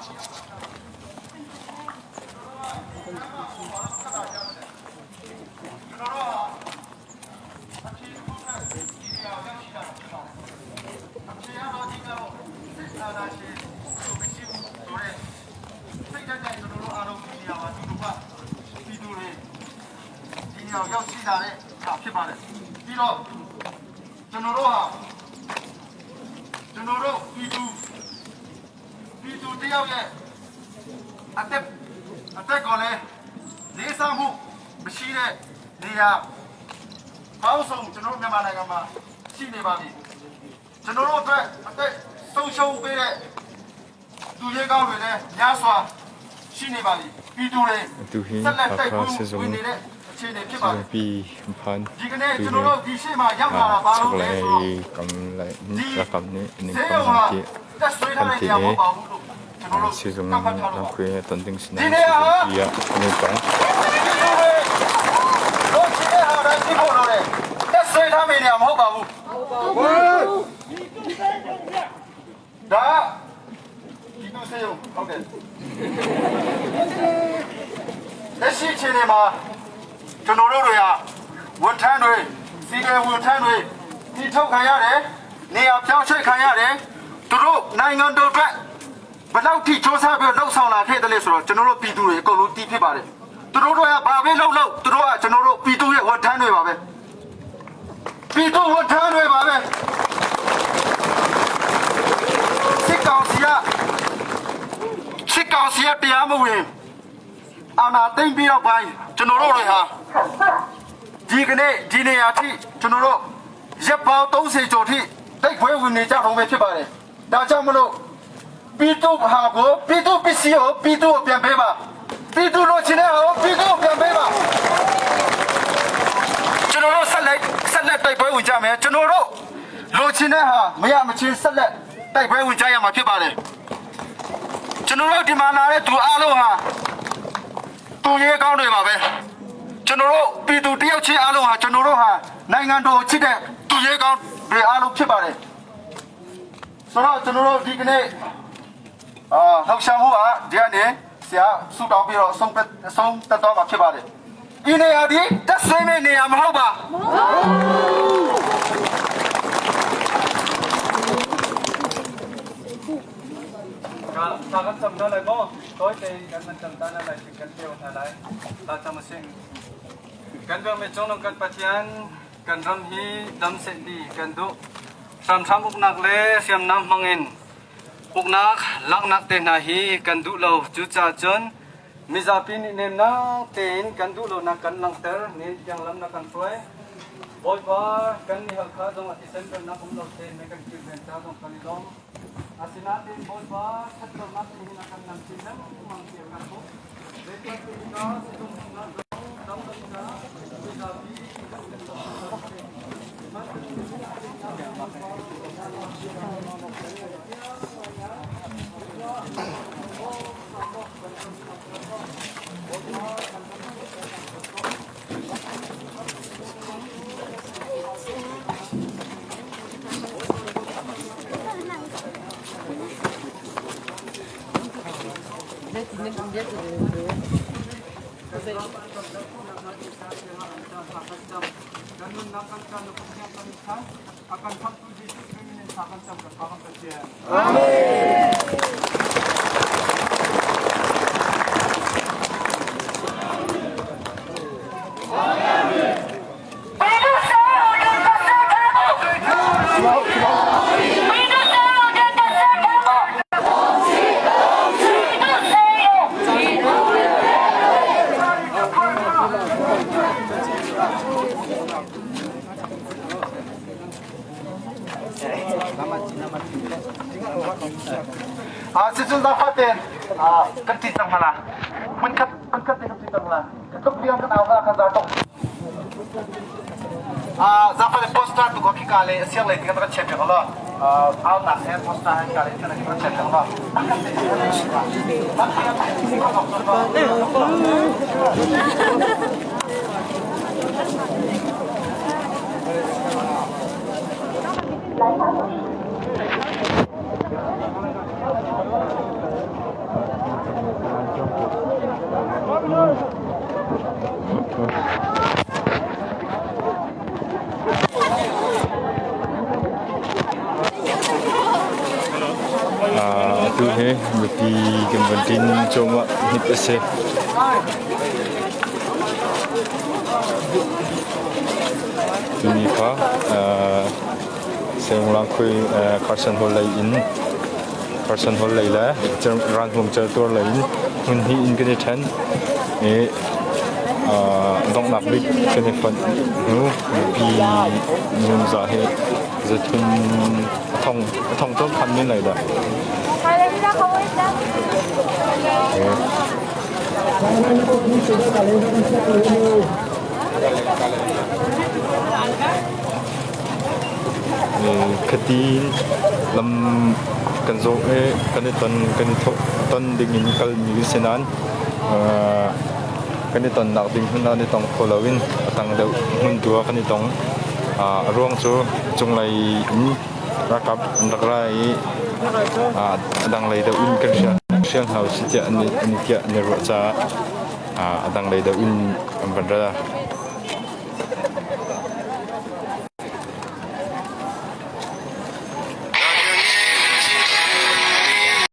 ရောက်ရှိလာတဲ့ဟာဖြစ်ပါတယ်ပြီးတော့ကျွန်တော်တို့ပြည်သူတယောက်ရဲ့အသက်ကိုလည်းလေးစားမှုမရှိတဲ့နေရာပေါင်းစုံကျွန်တော်မြန်မာနိုင်ငံမှာရှိနေပါပြီကျွန်တော်တို့အတွက်အသက်ဆုံးရှုံးပေးတဲ့သူရဲကောင်းတွေလည်းများစွာရှိနေပါပြီပြည်သူတွေဆက်လက်တိုက်ပွဲဝင်နေတဲ့ปีพันปีสักเลยกำไรนี่จะกำนี้นี่กำลังที่ทันทีนี้ซีซั่นนั้นเราคุยตอนดึงสินะซีซั่นที่อ่ะนี่ไปဒါဒီလိုစေဟုတ်ကဲ့လက်ရှိချိန်မှာကျွန်တော်တို့တွေကဝန်ထမ်းတွေစီးရဲဝန်ထမ်းတွေဒီထုတ်ခံရတယ်နေရာပြောင်းရွှေ့ခံရတယ်သူတို့နိုင်ငံတော်အတွက်ဘယ်လောက်ထိစ조사ပြီးလှုပ်ဆောင်လာခဲ့တယ်လဲဆိုတော့ကျွန်တော်တို့ပြည်သူတွေအကုန်လုံးတီးဖြစ်ပါတယ်သူတို့ကဘာပဲလှုပ်သူတို့ကကျွန်တော်တို့ပြည်သူရဲ့ဝန်ထမ်းတွေပါပဲပြည်သူဝန်ထမ်းတွေပါပဲစစ်ကောင်စီကတရားမဝင်အာဏာသိမ်းပြီးတော့ပိုင်းကျွန်တော်တို့တွေဟာဒီကနေ့ဒီနေရာထိကျွန်တော်တို့ရပ်ပေါင်း30ကျော်ထိတိုက်ပွဲဝင်နေကြတော့ပဲဖြစ်ပါတယ်ဒါကြောင့်မလို့ပြည်သူဟာကိုပြည်သူပစ္စည်းကိုပြည်သူကိုပြန်ပေးပါပြည်သူလိုချင်တဲ့ဟာကိုပြည်သူကိုပြန်ပေးပါကျွန်တော်တို့ဆက်လက်တိုက်ပွဲဝင်ကြမယ်ကျွန်တော်တို့လိုချင်တဲ့ဟာမရမချင်းဆက်လက်တိုက်ပွဲဝင်ကြရမှာဖြစ်ပါတယ်ကျွန်တော်တို့ဒီမှာလာတဲ့သူအားလုံးဟာသူရဲကောင်းတွေပါပဲကျွန်တော်တို့ပြည်သူတယောက်ချင်းအားလုံးဟာကျွန်တော်တို့ဟာနိုင်ငံတော်ချစ်တဲ့သူရဲကောင်းတွေအားလုံးဖြစ်ပါတယ်ဆိုတော့ကျွန်တော်တို့ဒီကနေ့လှုပ်ရှားမှုဟာဒီကနေဆရာစုတောင်းပြီးတော့ဆုံးသက်တော့မှာဖြစ်ပါတယ်ဒီနေရာဒီတက်ဆွေးမဲ့နေရာမဟုတ်ပါSakat samda lai ko, koi te kan mencamta na lai kan teo na lai, ta chamasing. Kan bang mechong kan patian, kan ram hi dam se di kan du. Sam uknak le siam nam mangin. Uknak lak nak te na hi kan du lo chu cha chon. Mizapi ni nem na ten kan du lo na kan lang ter ni yang lam na kan suai. Boy ba kan ni hal kha dong isen kan na kum lo te me kan ki ben ta dong kan long. Asinatin boy ba satro nak hinakan ng sinang mangkir ako. Rekat kita sidong na dong kita bisabi akan satu distrik feminin akan sampai paham kajian. Amin. Sesuatu dapatin ketitang mana, menkat ketitang mana, ketuk dia kan awal akan jatuh. Dapat poster tu kaki kali siang lagi kita cek kalau awal nak saya poster kali kita cek kalau. tu he muti gembantin cuma hit ase tuni pa senglang khui Carson Hall lai in Carson Hall lai la rang hum char tur lai in hun hi in kene than e dong nak big kene fan nu pi nun za he zathun thong to khan min lai da khatin lam kan zo e kan ton ton ding in kal mi senan kan ton nak ding hun na ni tong kholawin atang de hun tua kan tong ruang chu chung lai in rakap ndakrai dang lai de un kan siang hau si tia ni tia ni ro cha dang lai de un ban ra